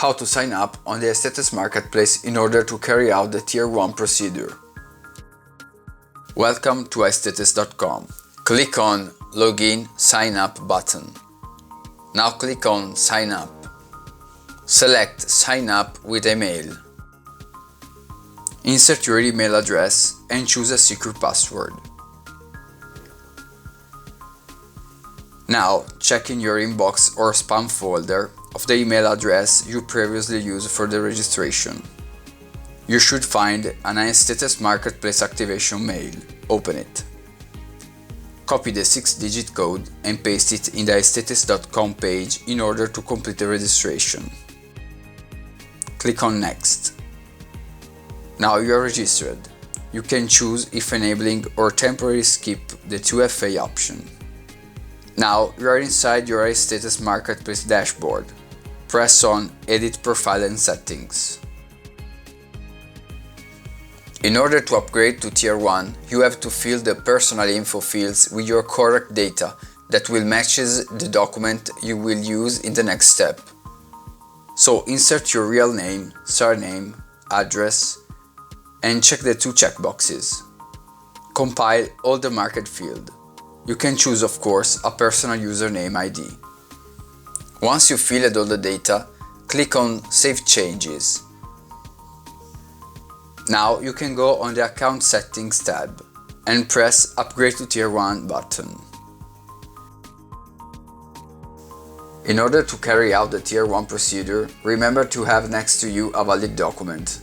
how to sign up on the Aesthetes marketplace in order to carry out the Tier 1 procedure. Welcome to Aesthetes.com. Click on Login Sign Up button. Now click on Sign Up. Select Sign Up with email. Insert your email address and choose a secure password. Now check in your inbox or spam folder of the email address you previously used for the registration. You should find an Aesthetes Marketplace activation mail. Open it. Copy the 6-digit code and paste it in the Aesthetes.com page in order to complete the registration. Click on Next. Now you are registered. You can choose if enabling or temporarily skip the 2FA option. Now you are inside your Aesthetes Marketplace dashboard. Press on Edit Profile and Settings. In order to upgrade to Tier 1, you have to fill the personal info fields with your correct data that will matches the document you will use in the next step. So insert your real name, surname, address, and check the 2 checkboxes. Compile all the marked fields. You can choose, of course, a personal username ID. Once you filled all the data, click on Save Changes. Now you can go on the Account Settings tab and press Upgrade to Tier 1 button. In order to carry out the Tier 1 procedure, remember to have next to you a valid document.